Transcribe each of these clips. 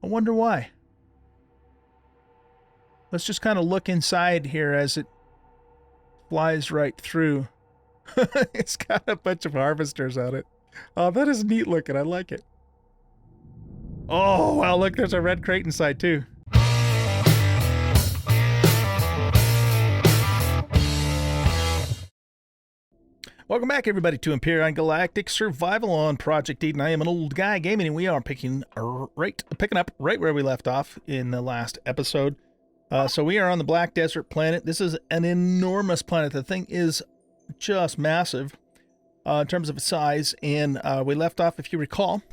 I wonder why. Let's just kind of look inside here as it flies right through. It's got a bunch of harvesters on it. Oh, that is neat looking. I like it. Oh, wow, look, there's a red crate inside too. Welcome back, everybody, to Empyrion Galactic Survival on Project Eden. I am an old guy gaming, and we are picking up right where we left off in the last episode. So we are on the Black Desert planet. This is an enormous planet. The thing is just massive in terms of its size, and we left off, if you recall,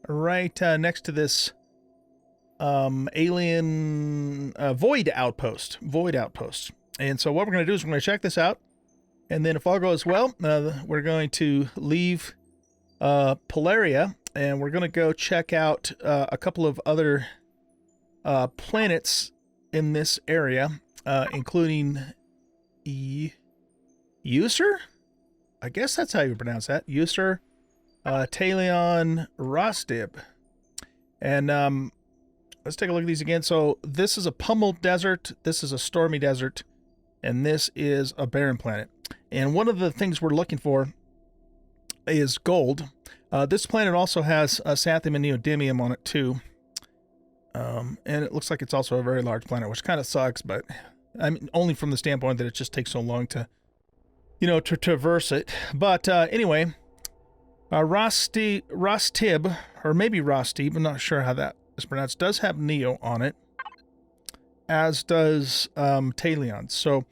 right next to this alien void outpost. And so what we're going to do is we're going to check this out. And then if all goes well, we're going to leave Polaria, and we're going to go check out a couple of other planets in this area, including User? I guess that's how you pronounce that. User, Talion, Rostib. And let's take a look at these again. So this is a pummel desert, this is a stormy desert, and this is a barren planet. And one of the things we're looking for is gold. This planet also has xanthium and neodymium on it too. And it looks like it's also a very large planet, which kind of sucks, but I mean, only from the standpoint that it just takes so long to, you know, to traverse it. But anyway, Rostib, or maybe Rostib, I'm not sure how that is pronounced, does have Neo on it, as does Talion. So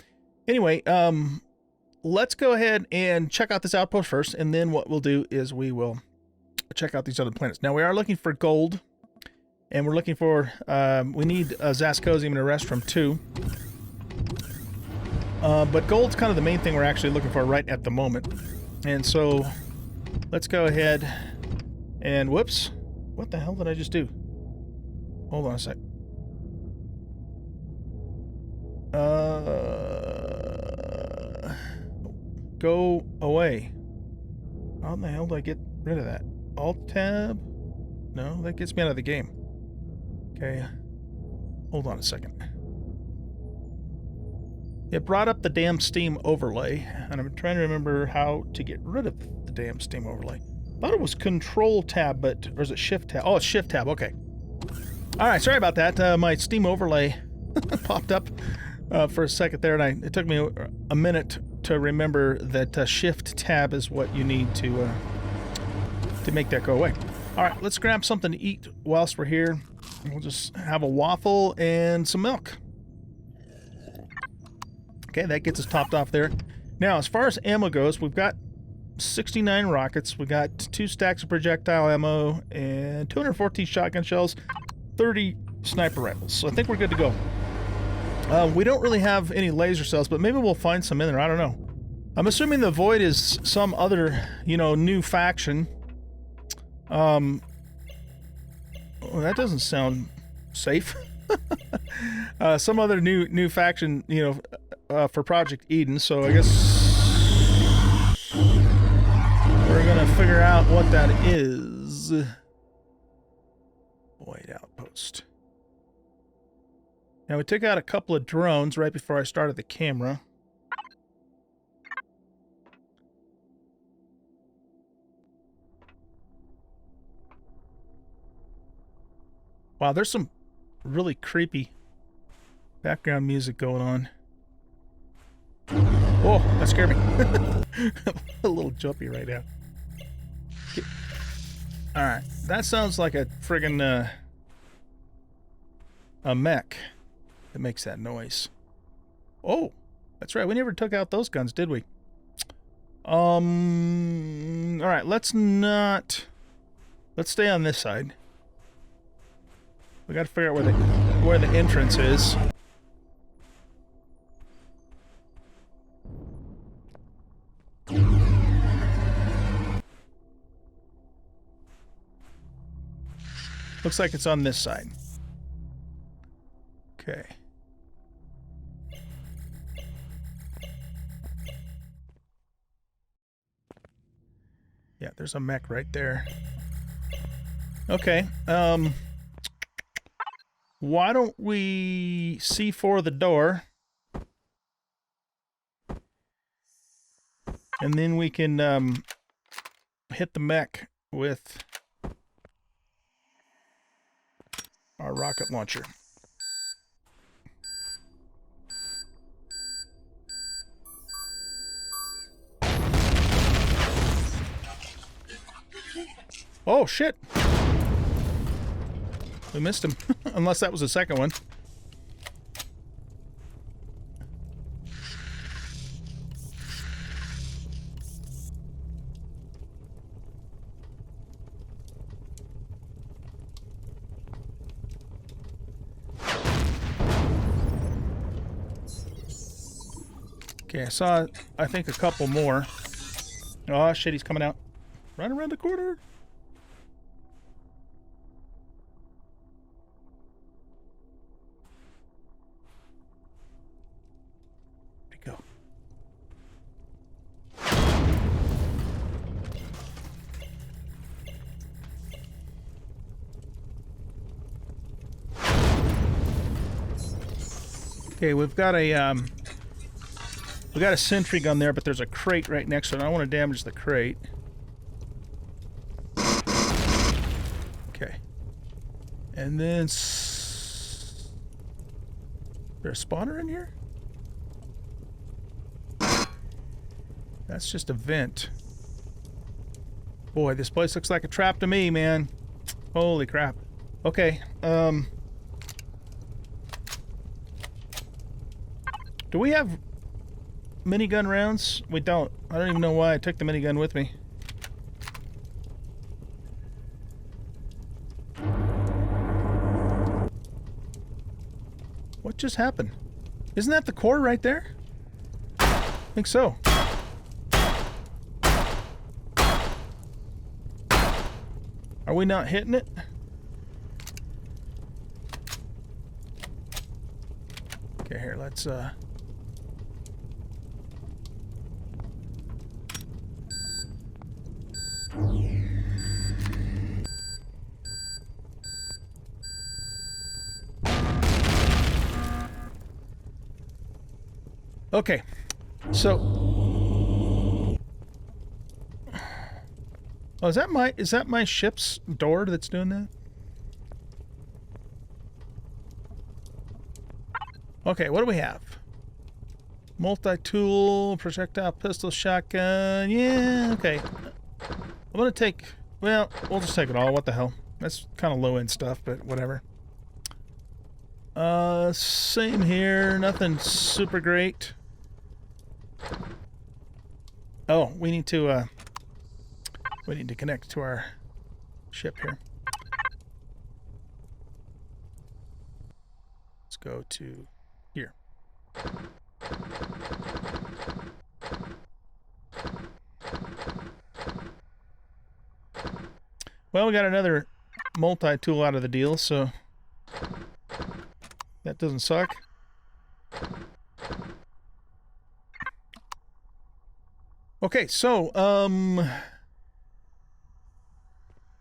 anyway, let's go ahead and check out this outpost first, and then what we'll do is we will check out these other planets. Now, we are looking for gold, and we're looking for, we need Zascosium and Erestrum too. But gold's kind of the main thing we're actually looking for right at the moment. And so, let's go ahead and, whoops, what the hell did I just do? Hold on a sec. Go away. How the hell do I get rid of that? Alt-tab? No, that gets me out of the game. Okay. Hold on a second. It brought up the damn Steam overlay, and I'm trying to remember how to get rid of the damn Steam overlay. Thought it was Control-tab, but... or is it Shift-tab? Oh, it's Shift-tab, okay. Alright, sorry about that. My Steam overlay popped up for a second there, and it took me a minute to remember that Shift-tab is what you need to make that go away. Alright, let's grab something to eat whilst we're here. We'll just have a waffle and some milk. Okay, that gets us topped off there. Now, as far as ammo goes, we've got 69 rockets, we got 2 stacks of projectile ammo, and 214 shotgun shells, 30 sniper rifles. So I think we're good to go. We don't really have any laser cells, but maybe we'll find some in there. I don't know. I'm assuming the Void is some other, you know, new faction. Oh, that doesn't sound safe. Some other new faction, you know, for Project Eden. So I guess we're gonna figure out what that is. Void outpost. Now, we took out a couple of drones right before I started the camera. Wow, there's some really creepy background music going on. Oh, that scared me. A little jumpy right now. Alright, that sounds like a friggin' a mech that makes that noise. Oh, that's right, we never took out those guns, did we? Alright, let's stay on this side. We gotta figure out where the entrance is. Looks like it's on this side. Okay. Yeah, there's a mech right there. Okay, Why don't we C4 the door? And then we can hit the mech with our rocket launcher. Oh, shit. We missed him. Unless that was the second one. Okay, I saw, I think, a couple more. Oh, shit, he's coming out. Run around the corner. Where'd he go? Okay, we've got a sentry gun there, but there's a crate right next to it. I don't want to damage the crate. Okay. And then... Is there a spawner in here? That's just a vent. Boy, this place looks like a trap to me, man. Holy crap. Okay, do we have minigun rounds? We don't. I don't even know why I took the minigun with me. What just happened? Isn't that the core right there? I think so. Are we not hitting it? Okay, here, let's okay, so oh, is that my ship's door that's doing that? Okay, what do we have? Multi-tool, projectile, pistol, shotgun. Yeah, okay. I'm gonna take, well, we'll just take it all. What the hell? That's kind of low-end stuff, but whatever. Same here. Nothing super great. Oh, we need to connect to our ship here. Let's go to here. Well, we got another multi-tool out of the deal, so that doesn't suck. Okay, so,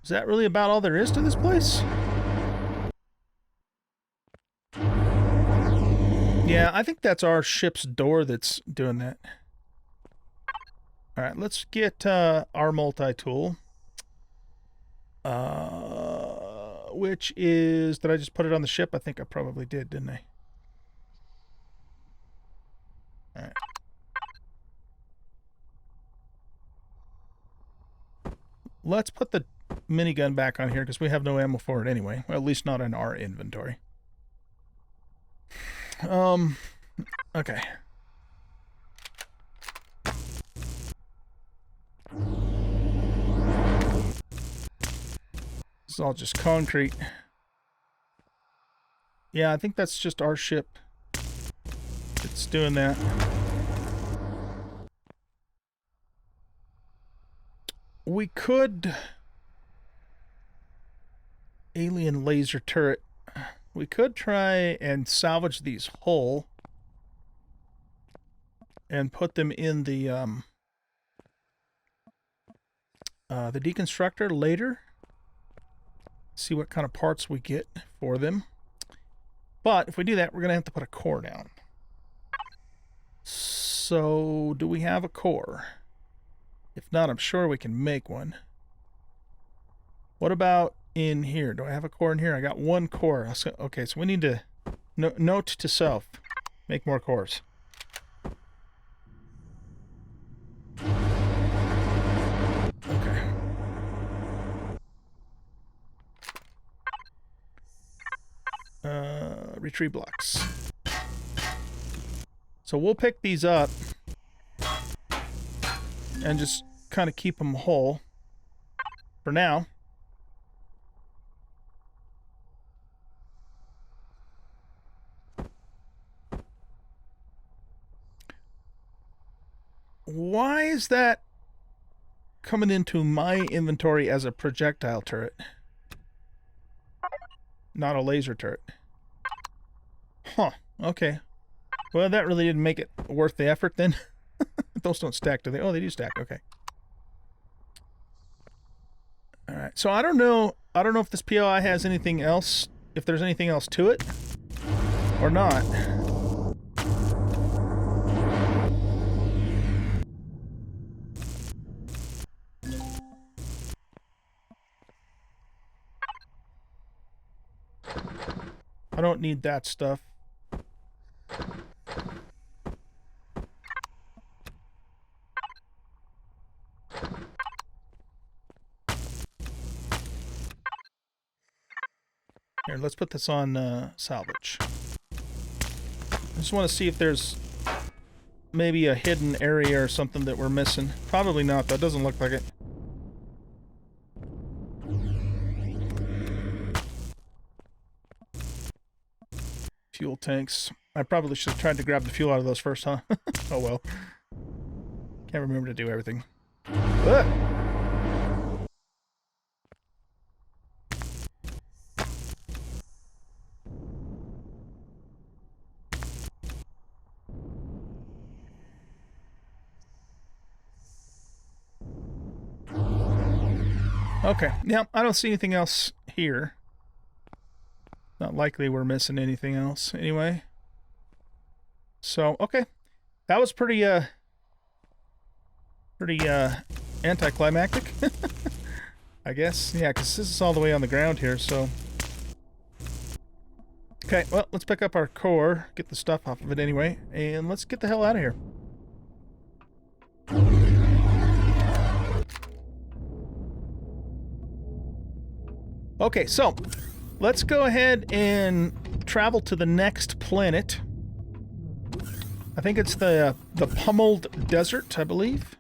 is that really about all there is to this place? Yeah, I think that's our ship's door that's doing that. Alright, let's get our multi-tool. Which is... Did I just put it on the ship? I think I probably did, didn't I? Alright. Let's put the minigun back on here because we have no ammo for it anyway. Well, at least not in our inventory. Okay. It's all just concrete. Yeah, I think that's just our ship that's doing that. We could... Alien laser turret. We could try and salvage these whole and put them in the deconstructor later. See what kind of parts we get for them. But if we do that, we're going to have to put a core down. So, do we have a core? If not, I'm sure we can make one. What about in here? Do I have a core in here? I got one core. Okay, so we need to... note to self. Make more cores. Okay. Retrieve blocks. So we'll pick these up and just kind of keep them whole for now. Why is that coming into my inventory as a projectile turret? Not a laser turret. Huh, okay. Well, that really didn't make it worth the effort then. Those don't stack, do they? Oh, they do stack, okay. Alright, so I don't know if this POI has anything else, if there's anything else to it, or not. I don't need that stuff. Here, let's put this on salvage. I just want to see if there's maybe a hidden area or something that we're missing. Probably not, though. Doesn't look like it. Fuel tanks. I probably should have tried to grab the fuel out of those first, huh? Oh well. Can't remember to do everything. Ugh. Okay, yeah, I don't see anything else here. Not likely we're missing anything else anyway. So, okay. That was pretty anticlimactic. I guess. Yeah, because this is all the way on the ground here, so... Okay, well, let's pick up our core, get the stuff off of it anyway, and let's get the hell out of here. Okay, so... let's go ahead and travel to the next planet. I think it's the Pummeled Desert, I believe.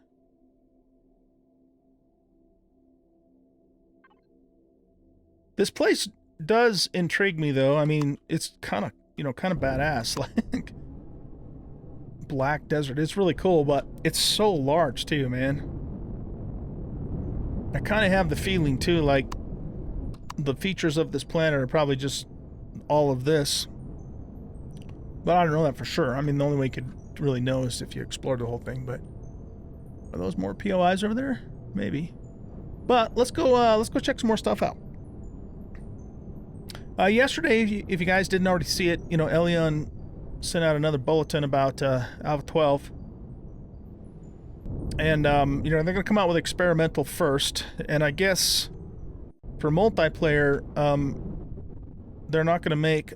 This place does intrigue me, though. I mean, it's kind of, kind of badass. Like, black desert. It's really cool, but it's so large, too, man. I kind of have the feeling, too, like, the features of this planet are probably just all of this. But I don't know that for sure. I mean, the only way you could really know is if you explored the whole thing, but... are those more POIs over there? Maybe. But let's go check some more stuff out. Yesterday, if you guys didn't already see it, Elion sent out another bulletin about Alpha 12. And, they're going to come out with experimental first, and I guess... for multiplayer, they're not going to make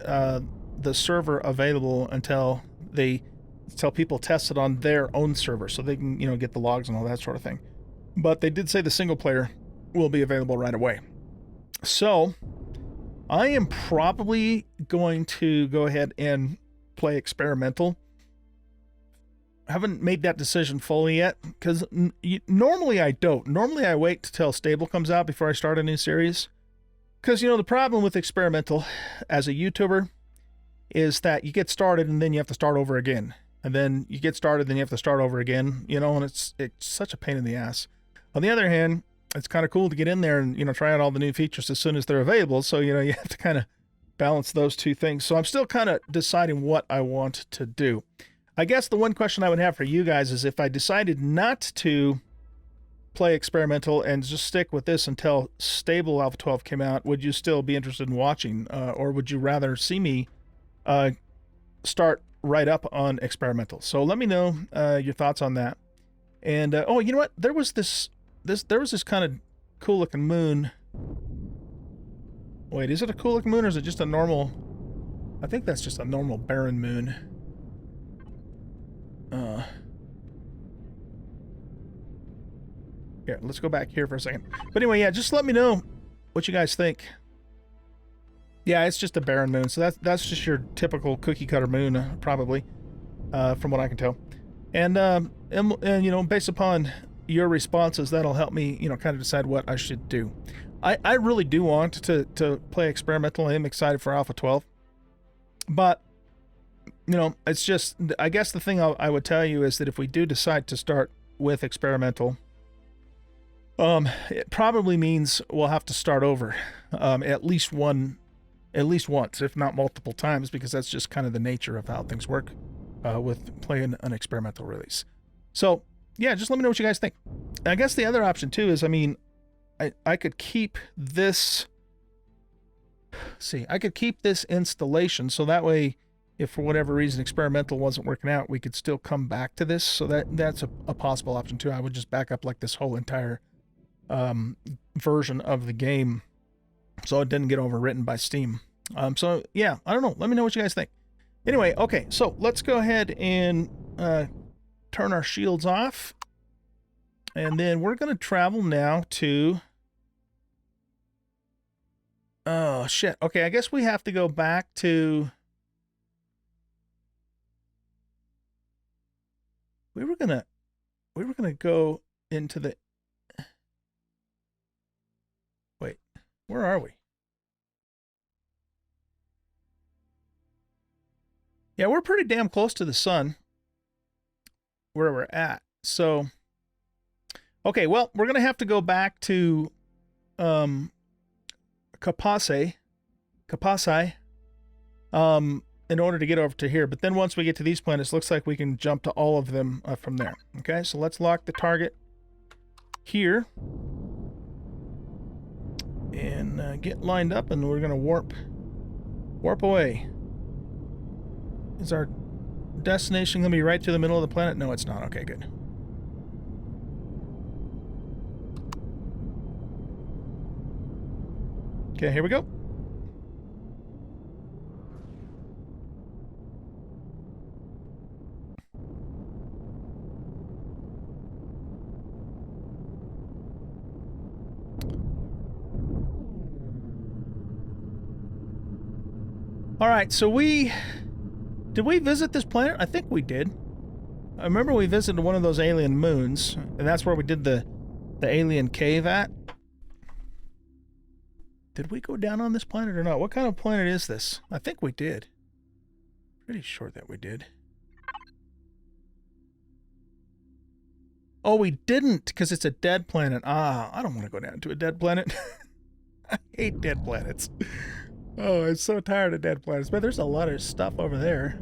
the server available until people test it on their own server, so they can, get the logs and all that sort of thing. But they did say the single player will be available right away. So, I am probably going to go ahead and play experimental. I haven't made that decision fully yet, because normally I don't. Normally I wait till Stable comes out before I start a new series. Because, the problem with experimental as a YouTuber is that you get started and then you have to start over again. And then you get started, then you have to start over again, and it's such a pain in the ass. On the other hand, it's kind of cool to get in there and, try out all the new features as soon as they're available. So, you have to kind of balance those two things. So I'm still kind of deciding what I want to do. I guess the one question I would have for you guys is if I decided not to play experimental and just stick with this until Stable Alpha 12 came out, would you still be interested in watching? Or would you rather see me start right up on experimental. So let me know your thoughts on that. And oh, you know what? There was this kind of cool looking moon. Wait, is it a cool looking moon or is it just a normal? I think that's just a normal barren moon. Here, let's go back here for a second. But anyway, yeah, just let me know what you guys think. Yeah, it's just a barren moon, so that's just your typical cookie cutter moon, probably, from what I can tell. And you know, based upon your responses, that'll help me, you know, kind of decide what I should do. I really do want to play experimental. I am excited for Alpha 12, but you know, it's just, I guess the thing I would tell you is that if we do decide to start with experimental, it probably means we'll have to start over at least once, if not multiple times, because that's just kind of the nature of how things work with playing an experimental release. So yeah, just let me know what you guys think. I guess the other option too is, I mean, I could keep this. See, I could keep this installation, so that way, if for whatever reason experimental wasn't working out, we could still come back to this. So that's a possible option too. I would just back up like this whole entire version of the game, so it didn't get overwritten by Steam. So yeah, I don't know. Let me know what you guys think. Anyway, okay, so let's go ahead and turn our shields off, and then we're going to travel now to. Oh shit. Okay, I guess we have to go back to. We were gonna go into the. Wait, where are we? Yeah, we're pretty damn close to the sun where we're at. So, okay, well, we're going to have to go back to Kapase, in order to get over to here. But then once we get to these planets, looks like we can jump to all of them from there. Okay, so let's lock the target here and get lined up, and we're going to warp away. Is our destination going to be right to the middle of the planet? No, it's not. Okay, good. Okay, here we go. All right, so did we visit this planet? I think we did. I remember we visited one of those alien moons, and that's where we did the alien cave at. Did we go down on this planet or not? What kind of planet is this? I think we did. Pretty sure that we did. Oh, we didn't, because it's a dead planet. Ah, I don't want to go down to a dead planet. I hate dead planets. Oh, I'm so tired of dead planets. But there's a lot of stuff over there.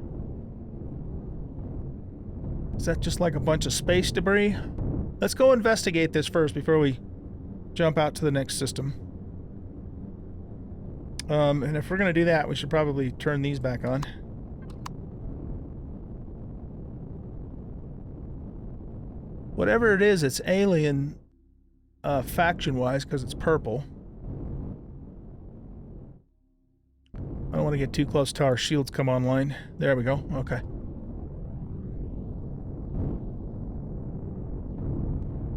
Is that just like a bunch of space debris? Let's go investigate this first before we jump out to the next system. And if we're going to do that, we should probably turn these back on. Whatever it is, it's alien faction-wise because it's purple. I don't want to get too close till our shields come online. There we go. Okay.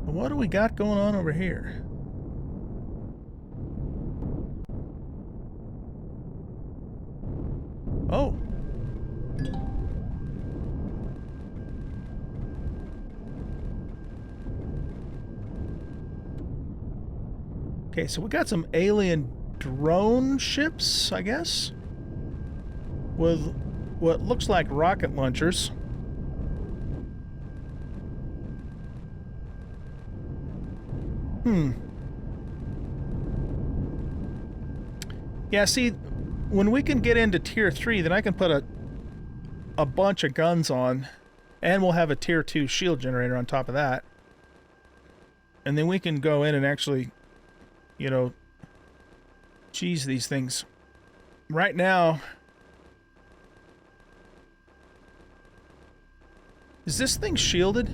What do we got going on over here? Oh. Okay, so we got some alien drone ships, I guess, with what looks like rocket launchers. Yeah, see, when we can get into tier 3, then I can put a bunch of guns on, and we'll have a tier 2 shield generator on top of that. And then we can go in and actually, you know, cheese these things. Right now, Is this thing shielded?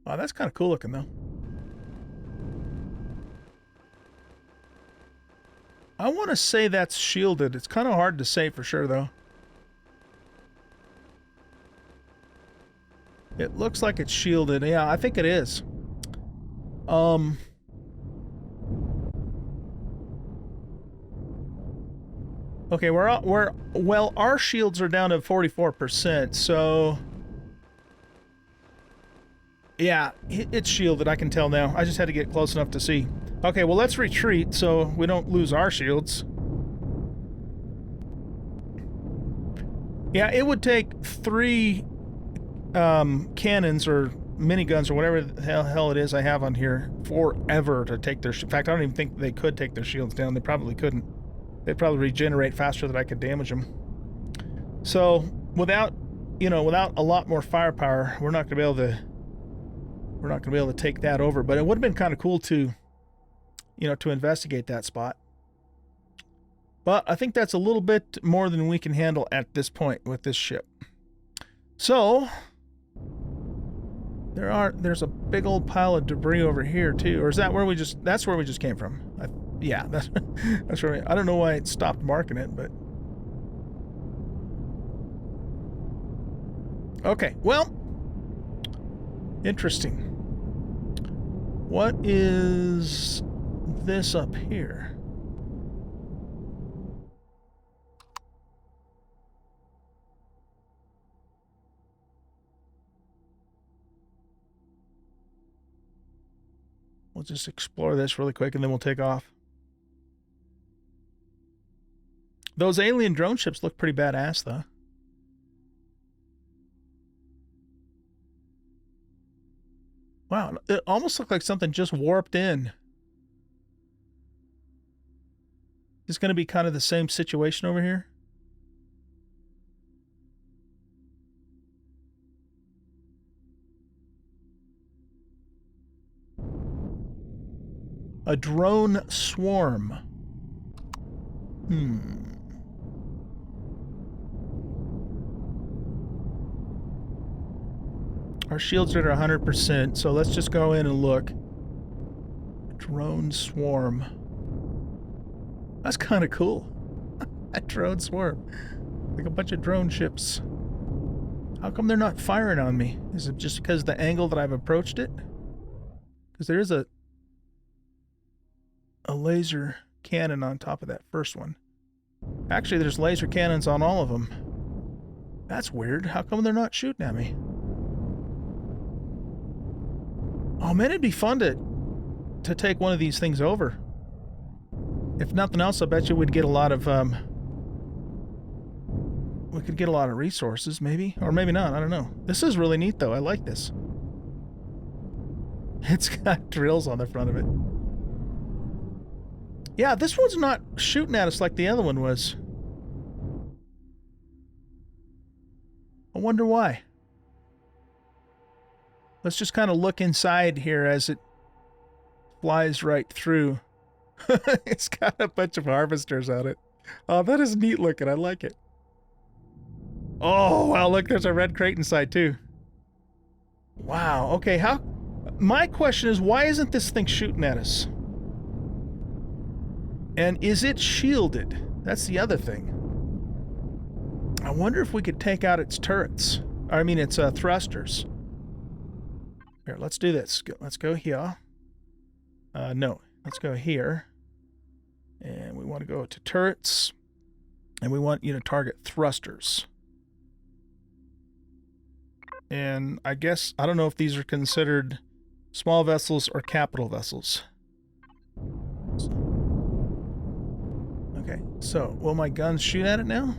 Wow, that's kind of cool looking, though. I want to say that's shielded. It's kind of hard to say for sure, though. It looks like it's shielded. Yeah, I think it is. Okay, well, our shields are down to 44%, so yeah, it's shielded. I can tell now. I just had to get close enough to see. Okay, well, let's retreat so we don't lose our shields. Yeah, it would take 3 cannons or miniguns or whatever the hell it is I have on here forever to take their... In fact, I don't even think they could take their shields down. They probably couldn't. They'd probably regenerate faster than I could damage them. So, without a lot more firepower, we're not going to be able to take that over. But it would have been kind of cool to, to investigate that spot. But I think that's a little bit more than we can handle at this point with this ship. So, there's a big old pile of debris over here too. Or is that where we just... That's where we just came from. Yeah, that's right. I don't know why it stopped marking it, but... Okay, well... Interesting. What is this up here? We'll just explore this really quick and then we'll take off. Those alien drone ships look pretty badass, though. Wow, it almost looked like something just warped in. Is going to be kind of the same situation over here? A drone swarm. Our shields are at 100%, so let's just go in and look. Drone swarm. That's kind of cool. A drone swarm. Like a bunch of drone ships. How come they're not firing on me? Is it just because of the angle that I've approached it? Because there is a laser cannon on top of that first one. Actually, there's laser cannons on all of them. That's weird. How come they're not shooting at me? Oh man, it'd be fun to take one of these things over. If nothing else, I bet you we'd get a lot of we could get a lot of resources, maybe, or maybe not. I don't know. This is really neat, though. I like this. It's got drills on the front of it. Yeah, this one's not shooting at us like the other one was. I wonder why. Let's just kind of look inside here as it flies right through. It's got a bunch of harvesters on it. Oh, that is neat looking. I like it. Oh, wow, look, there's a red crate inside too. Wow, okay, my question is, why isn't this thing shooting at us? And is it shielded? That's the other thing. I wonder if we could take out its turrets. I mean, its thrusters. Here, let's do this. Let's go here. No, let's go here. And we want to go to turrets. And we want you to target thrusters. And I guess, I don't know if these are considered small vessels or capital vessels. Okay, so will my guns shoot at it now?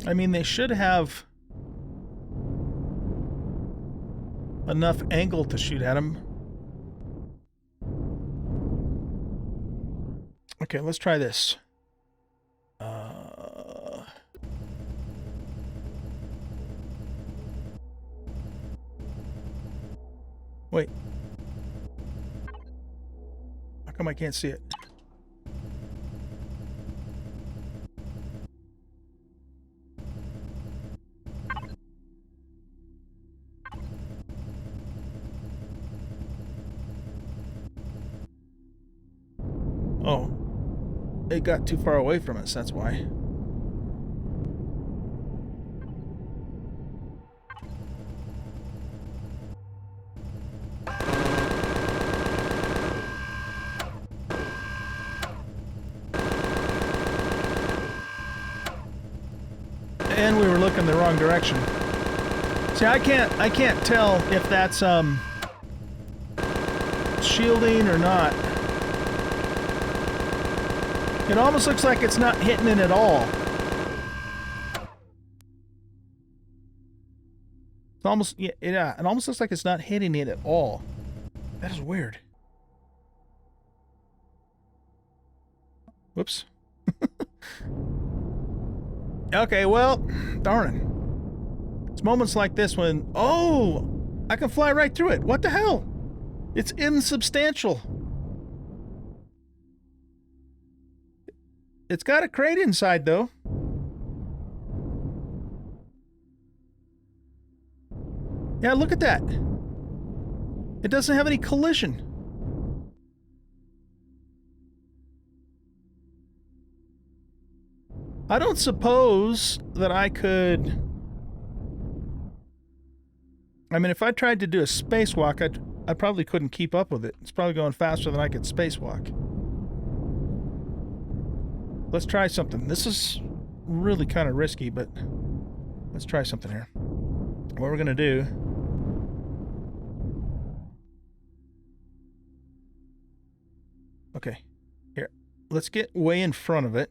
I mean, they should have enough angle to shoot at them. Okay, let's try this. Wait. How come I can't see it? Oh. It got too far away from us, that's why. And we were looking the wrong direction. See, I can't tell if that's shielding or not. It almost looks like it's not hitting it at all. It's almost, yeah, it almost looks like it's not hitting it at all. That is weird. Whoops. Okay, well, darn it. It's moments like this when, oh, I can fly right through it. What the hell? It's insubstantial. It's got a crate inside, though. Yeah, look at that. It doesn't have any collision. I don't suppose that I could... I mean, if I tried to do a spacewalk, I probably couldn't keep up with it. It's probably going faster than I could spacewalk. Let's try something. This is really kind of risky, but let's try something here. What we're going to do... Okay, here. Let's get way in front of it.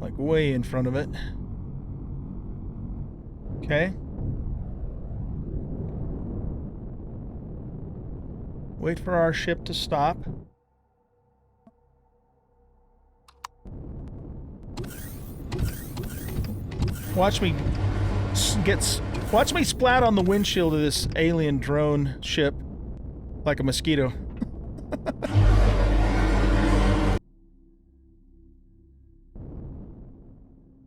Like way in front of it. Okay. Wait for our ship to stop. Watch me watch me splat on the windshield of this alien drone ship like a mosquito.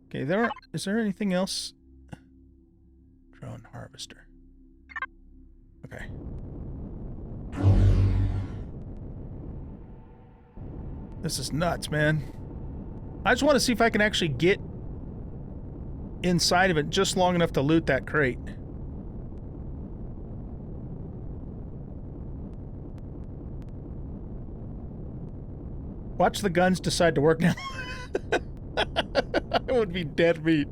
Okay, is there anything else? Drone harvester. Okay. This is nuts, man. I just want to see if I can actually get inside of it just long enough to loot that crate. Watch the guns decide to work now. I would be dead meat.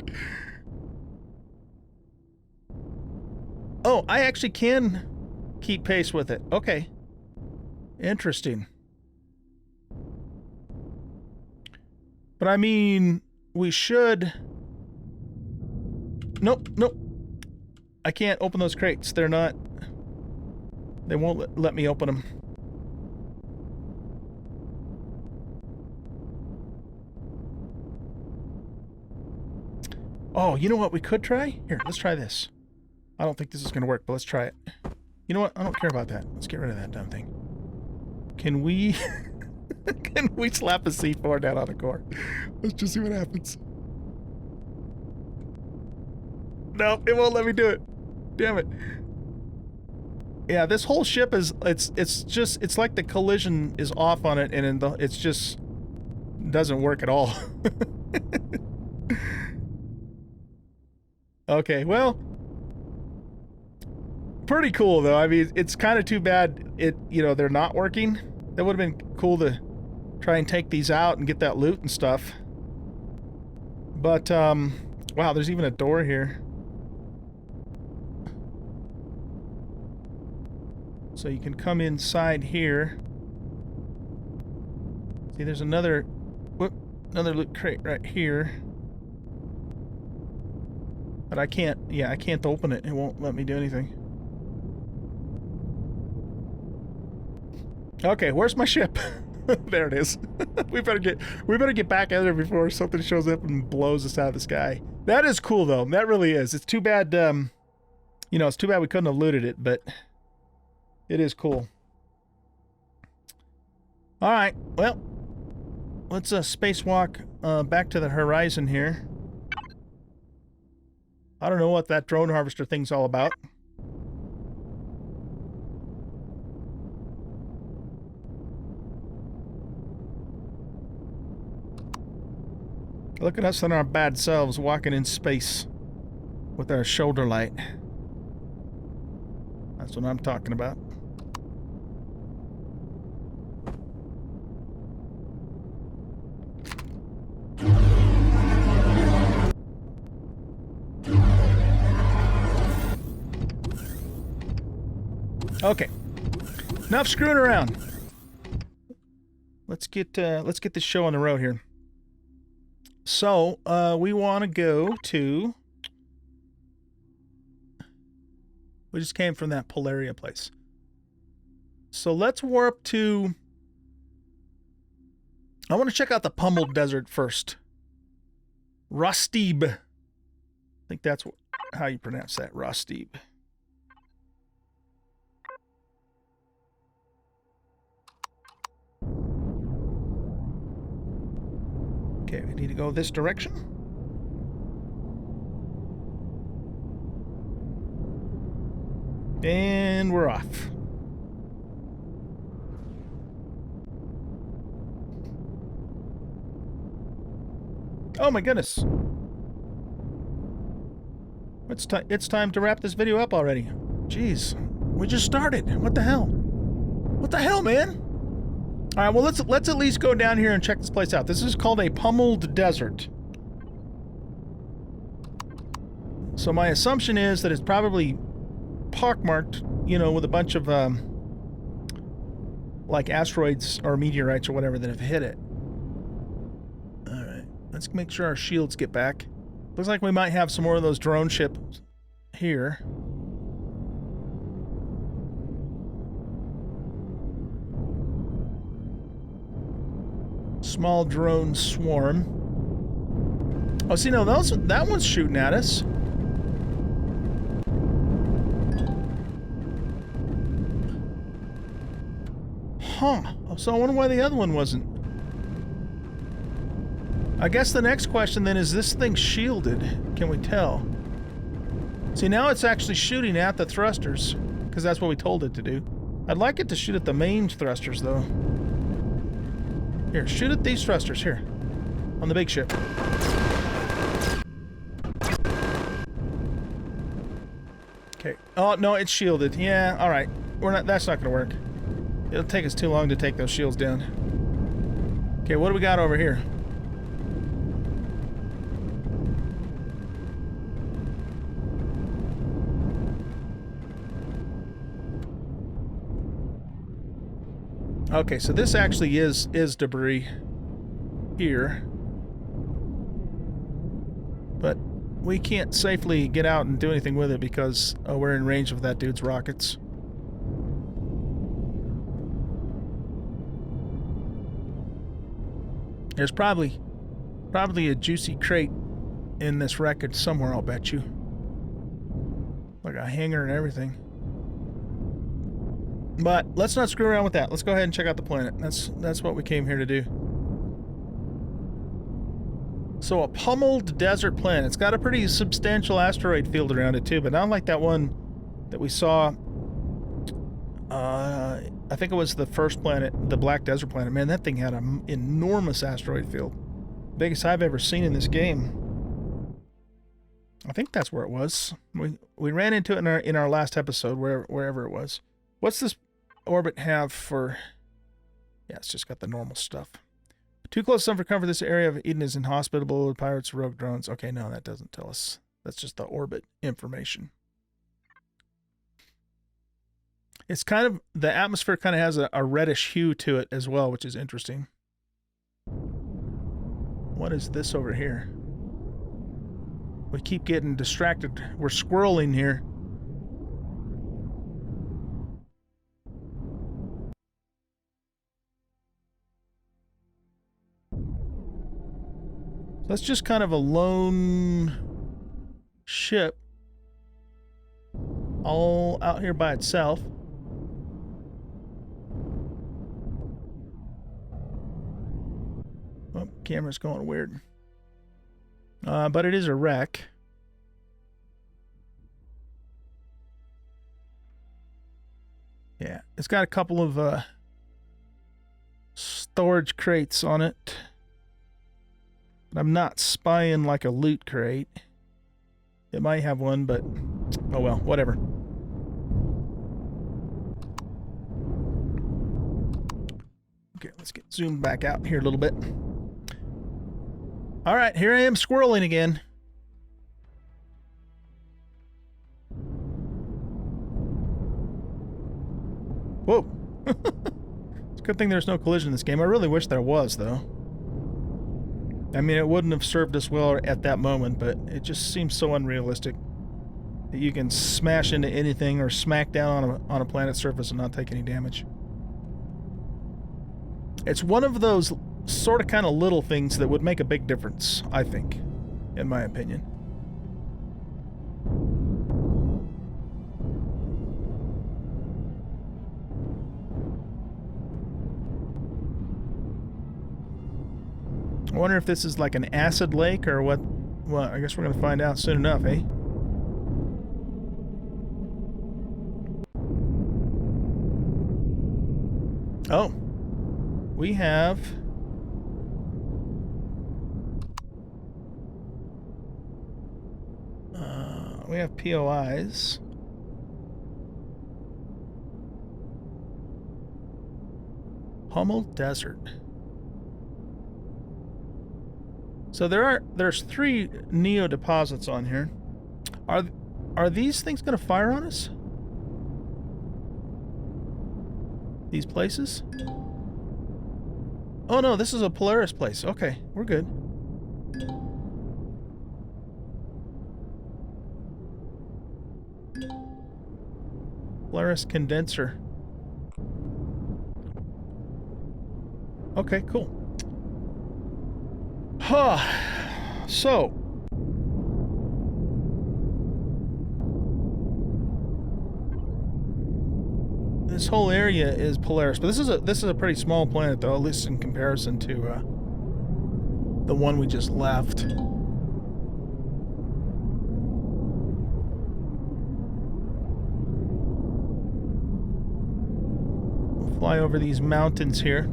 Oh, I actually can keep pace with it. Okay. Interesting. But I mean, we should... Nope, nope. I can't open those crates. They're not... They won't let me open them. Oh, you know what we could try? Here, let's try this. I don't think this is going to work, but let's try it. You know what? I don't care about that. Let's get rid of that dumb thing. Can we... Can we slap a C4 down on the core? Let's just see what happens. Nope, it won't let me do it. Damn it. Yeah, this whole ship is... It's like the collision is off on it, and it's just... doesn't work at all. Okay, well... Pretty cool, though. I mean, it's kind of too bad they're not working. That would have been cool to try and take these out and get that loot and stuff. But, wow, there's even a door here. So you can come inside here. See, there's another loot crate right here. But I can't open it. It won't let me do anything. Okay, where's my ship? There it is. we better get back at it before something shows up and blows us out of the sky. That is cool though. That really is. It's too bad you know, it's too bad we couldn't have looted it, but it is cool. All right. Well, let's spacewalk back to the horizon here. I don't know what that drone harvester thing's all about. Look at us and our bad selves walking in space with our shoulder light. That's what I'm talking about. Okay. Enough screwing around. Let's get this show on the road here. So, we want to go to... We just came from that Polaria place. So let's warp to... I want to check out the Pummeled Desert first. Rostib. I think that's how you pronounce that, Rostib. Okay, we need to go this direction. And we're off. Oh my goodness. It's time to wrap this video up already. Jeez, we just started. What the hell? What the hell, man? All right, well, let's at least go down here and check this place out. This is called a Pummeled Desert. So my assumption is that it's probably pockmarked, you know, with a bunch of like asteroids or meteorites or whatever that have hit it. All right, let's make sure our shields get back. Looks like we might have some more of those drone ships here. Small drone swarm. Oh, see, no, that one's shooting at us. Huh. So I wonder why the other one wasn't. I guess the next question then is this thing shielded? Can we tell? See, now it's actually shooting at the thrusters, because that's what we told it to do. I'd like it to shoot at the main thrusters, though. Here, shoot at these thrusters, here. On the big ship. Okay. Oh, no, it's shielded. Yeah, alright. That's not gonna work. It'll take us too long to take those shields down. Okay, what do we got over here? Okay, so this actually is debris here. But we can't safely get out and do anything with it because we're in range of that dude's rockets. There's probably a juicy crate in this wreckage somewhere, I'll bet you. Like a hangar and everything. But let's not screw around with that. Let's go ahead and check out the planet. That's what we came here to do. So a Pummeled Desert planet. It's got a pretty substantial asteroid field around it too, but not like that one that we saw. I think it was the first planet, the Black Desert planet. Man, that thing had an enormous asteroid field. Biggest I've ever seen in this game. I think that's where it was. We ran into it in our last episode, wherever it was. What's this orbit have for... Yeah, it's just got the normal stuff. Too close sun for comfort. This area of Eden is inhospitable. Pirates, rogue drones. Okay, no, that doesn't tell us. That's just the orbit information. It's kind of... The atmosphere kind of has a reddish hue to it as well, which is interesting. What is this over here? We keep getting distracted. We're squirreling here. That's just kind of a lone ship all out here by itself. Oh, camera's going weird. But it is a wreck. Yeah, it's got a couple of storage crates on it. But I'm not spying like a loot crate. It might have one, but oh well, whatever. Okay, let's get zoomed back out here a little bit. All right, here I am squirreling again. Whoa. It's a good thing there's no collision in this game. I really wish there was, though. I mean, it wouldn't have served us well at that moment, but it just seems so unrealistic that you can smash into anything or smack down on a planet's surface and not take any damage. It's one of those sort of kind of little things that would make a big difference, I think, in my opinion. I wonder if this is like an acid lake or what. Well, I guess we're going to find out soon enough, eh? Oh. We have... we have POIs. Hummel Desert. So there's 3 Neo deposits on here. Are these things going to fire on us? These places? Oh no, this is a Polaris place. Okay, we're good. Polaris condenser. Okay, cool. Huh. So. This whole area is Polaris, but this is a pretty small planet, though, at least in comparison to the one we just left. We'll fly over these mountains here.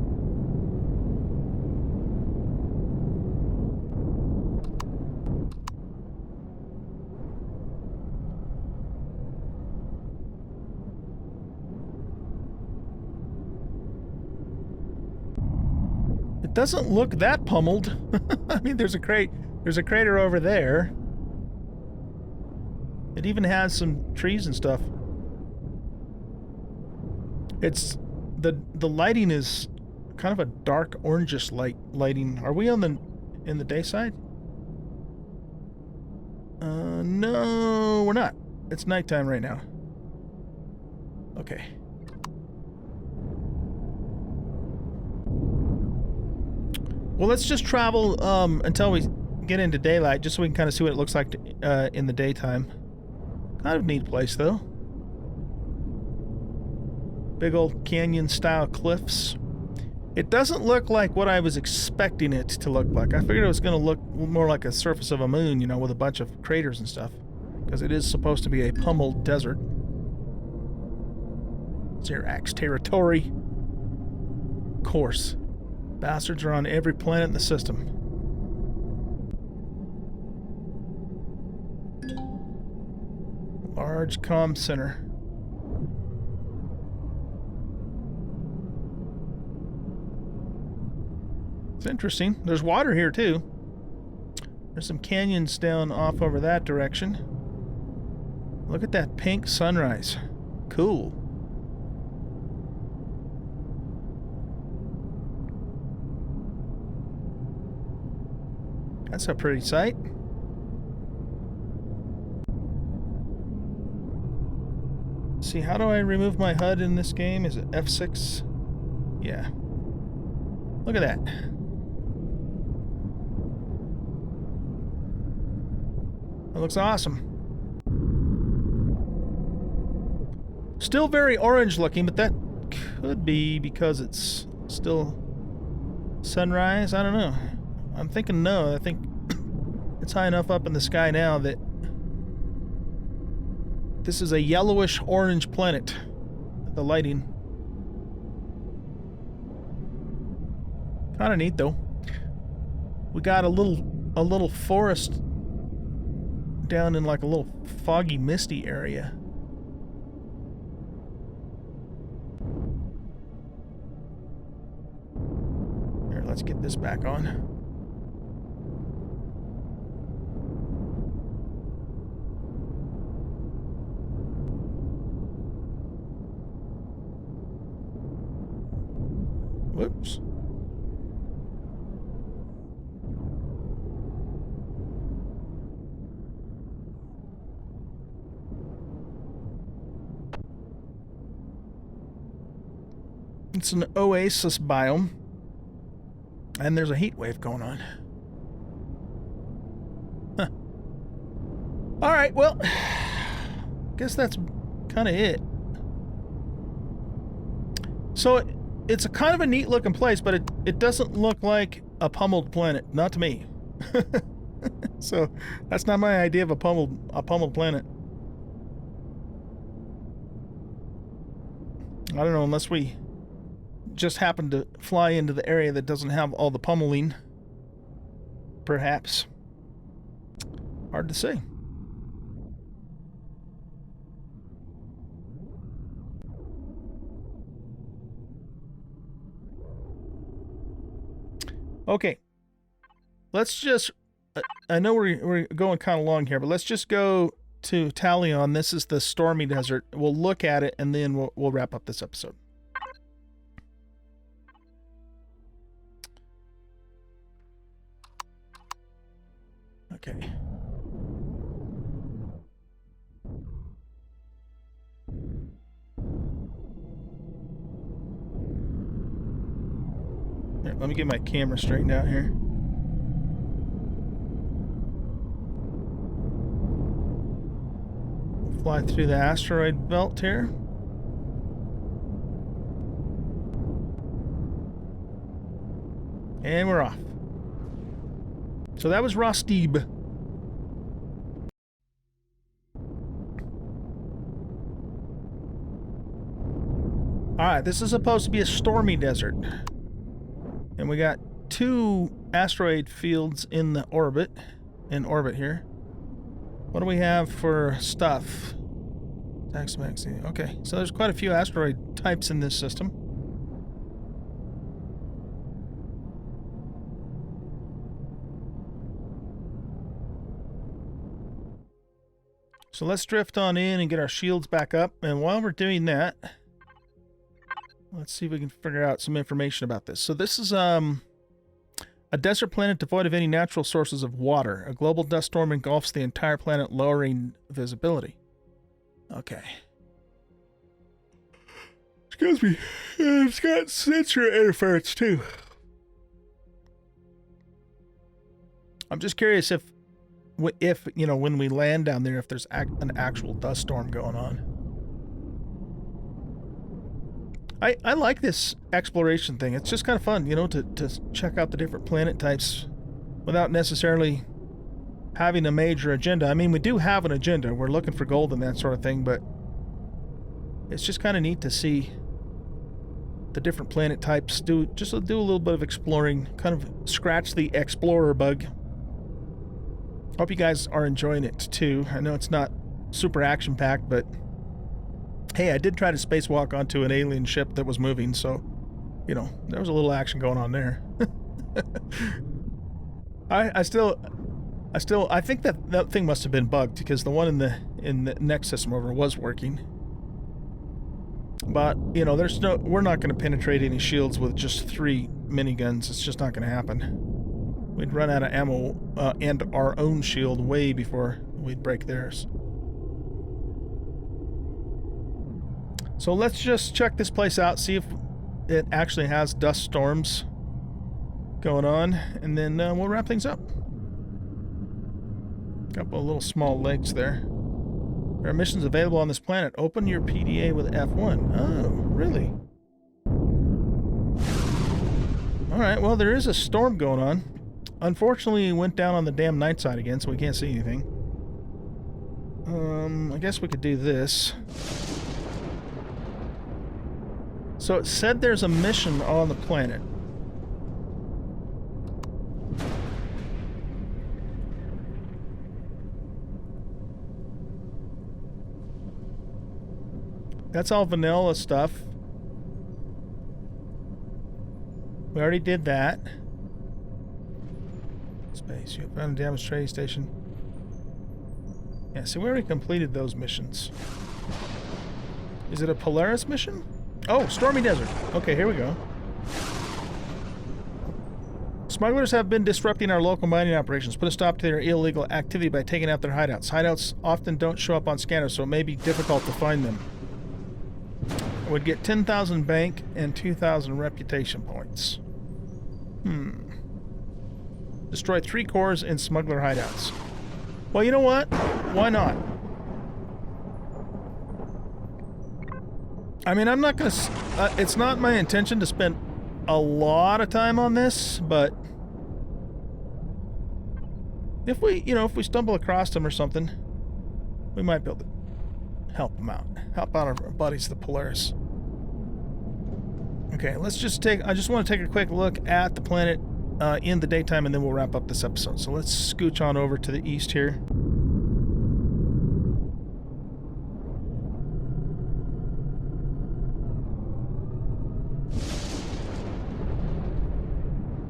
Doesn't look that pummeled. I mean, there's a crater over there. It even has some trees and stuff. It's the lighting is kind of a dark orangish lighting. Are we in the day side? No, we're not. It's nighttime right now. Okay. Well, let's just travel until we get into daylight, just so we can kind of see what it looks like in the daytime. Kind of neat place, though. Big old canyon-style cliffs. It doesn't look like what I was expecting it to look like. I figured it was going to look more like a surface of a moon, you know, with a bunch of craters and stuff. Because it is supposed to be a pummeled desert. Xerax territory. Of course. Bastards are on every planet in the system. Large comm center. It's interesting. There's water here too. There's some canyons down off over that direction. Look at that pink sunrise. Cool. That's a pretty sight. See, how do I remove my HUD in this game? Is it F6? Yeah. Look at that. That looks awesome. Still very orange looking, but that could be because it's still sunrise. I don't know. I'm thinking no. I think it's high enough up in the sky now that this is a yellowish orange planet. The lighting. Kind of neat though. We got a little forest down in like a little foggy, misty area. Here, let's get this back on. Whoops. It's an oasis biome, and there's a heat wave going on. Huh. All right, well, guess that's kind of it. So it's a kind of a neat looking place, but it doesn't look like a pummeled planet, not to me. So that's not my idea of a pummeled planet. I don't know, unless we just happen to fly into the area that doesn't have all the pummeling. Perhaps. Hard to say. Okay. Let's just... I know we're going kind of long here, but let's just go to Talion. This is the stormy desert. We'll look at it, and then we'll wrap up this episode. Okay. Here, let me get my camera straightened out here. Fly through the asteroid belt here. And we're off. So that was Rostib. Alright, this is supposed to be a stormy desert. And we got 2 asteroid fields in the orbit. Here. What do we have for stuff? Okay, so there's quite a few asteroid types in this system. So let's drift on in and get our shields back up. And while we're doing that, let's see if we can figure out some information about this. So this is a desert planet devoid of any natural sources of water. A global dust storm engulfs the entire planet, lowering visibility. Okay. Excuse me. It's got sensor interference too. I'm just curious if you know, when we land down there, if there's an actual dust storm going on. I like this exploration thing. It's just kind of fun, you know, to check out the different planet types without necessarily having a major agenda. I mean, we do have an agenda. We're looking for gold and that sort of thing, but it's just kind of neat to see the different planet types. Do a little bit of exploring, kind of scratch the explorer bug. Hope you guys are enjoying it too. I know it's not super action-packed, but hey, I did try to spacewalk onto an alien ship that was moving, so, you know, there was a little action going on there. I think that thing must have been bugged, because the one in the next system over was working. But, you know, we're not going to penetrate any shields with just 3 miniguns. It's just not going to happen. We'd run out of ammo and our own shield way before we'd break theirs. So let's just check this place out, see if it actually has dust storms going on, and then we'll wrap things up. Couple of little small lakes there. There are missions available on this planet. Open your PDA with F1. Oh, really? Alright, well, there is a storm going on. Unfortunately, it went down on the damn night side again, so we can't see anything. I guess we could do this. So it said there's a mission on the planet. That's all vanilla stuff. We already did that. Space. You have found a damaged trading station. Yeah, see, we already completed those missions. Is it a Polaris mission? Oh, Stormy Desert. Okay, here we go. Smugglers have been disrupting our local mining operations. Put a stop to their illegal activity by taking out their hideouts. Hideouts often don't show up on scanners, so it may be difficult to find them. Would get 10,000 bank and 2,000 reputation points. Destroy 3 cores in smuggler hideouts. Well, you know what? Why not? I mean, I'm not gonna... it's not my intention to spend a lot of time on this, but... if we, you know, if we stumble across them or something, we might be able to help them out. Help out our buddies, the Polaris. Okay, let's just take... I just want to take a quick look at the planet in the daytime, and then we'll wrap up this episode. So let's scooch on over to the east here.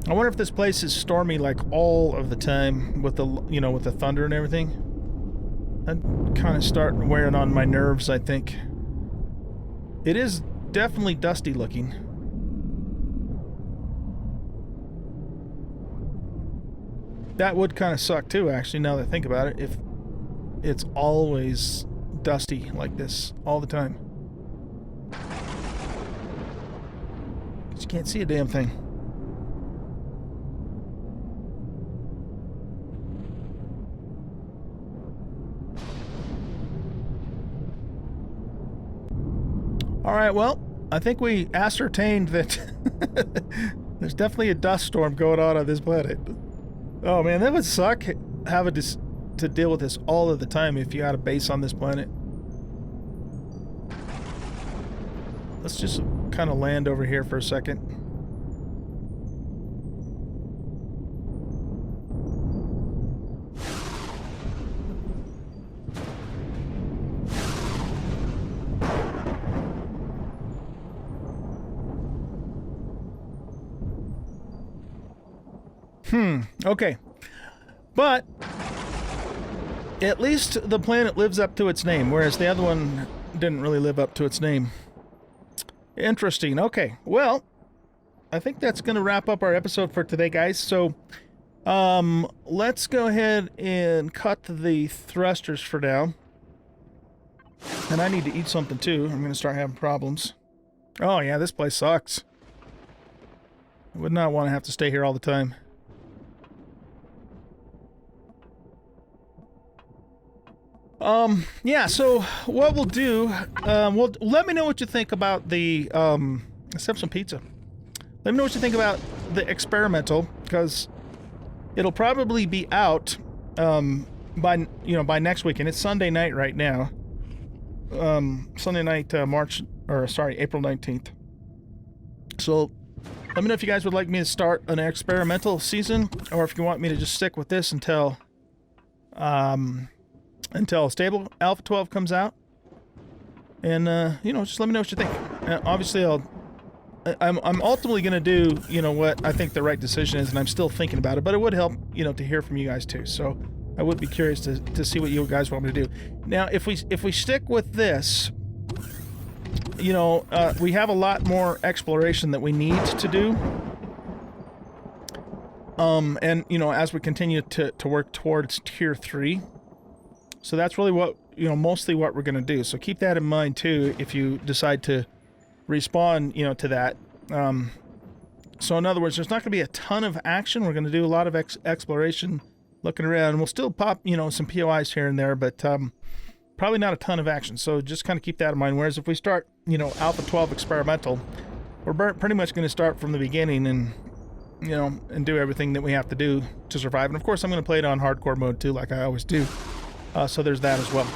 I wonder if this place is stormy like all of the time with the, you know, with the thunder and everything. That kind of start wearing on my nerves, I think. It is definitely dusty looking. That would kind of suck too, actually, now that I think about it, if it's always dusty like this all the time. 'Cause you can't see a damn thing. Alright, well, I think we ascertained that there's definitely a dust storm going on this planet. Oh man, that would suck having to deal with this all of the time if you had a base on this planet. Let's just kind of land over here for a second. Okay. But at least the planet lives up to its name, whereas the other one didn't really live up to its name. Interesting. Okay. Well, I think that's going to wrap up our episode for today, guys. So, let's go ahead and cut the thrusters for now. And I need to eat something too. I'm going to start having problems. Oh yeah, this place sucks. I would not want to have to stay here all the time. Yeah, so what we'll do, well, let me know what you think about the, let's have some pizza. Let me know what you think about the experimental, because it'll probably be out, by, you know, by next weekend. It's Sunday night right now. Sunday night, April 19th. So, let me know if you guys would like me to start an experimental season, or if you want me to just stick with this until Stable Alpha 12 comes out. And, you know, just let me know what you think. Obviously, I'm ultimately going to do, you know, what I think the right decision is, and I'm still thinking about it, but it would help, you know, to hear from you guys too. So I would be curious to see what you guys want me to do. Now, if we stick with this, you know, we have a lot more exploration that we need to do. And, you know, as we continue to work towards Tier 3. So that's really what, you know, mostly what we're going to do. So keep that in mind, too, if you decide to respawn, you know, to that. So in other words, there's not going to be a ton of action. We're going to do a lot of exploration, a looking around. We'll still pop, you know, some POIs here and there, but probably not a ton of action. So just kind of keep that in mind. Whereas if we start, you know, Alpha 12 experimental, we're pretty much going to start from the beginning and, you know, and do everything that we have to do to survive. And of course, I'm going to play it on hardcore mode too, like I always do. So there's that as well.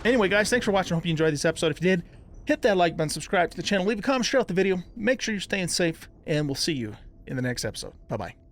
Anyway, guys, thanks for watching. I hope you enjoyed this episode. If you did, hit that like button, subscribe to the channel, leave a comment, share out the video. Make sure you're staying safe, and we'll see you in the next episode. Bye-bye.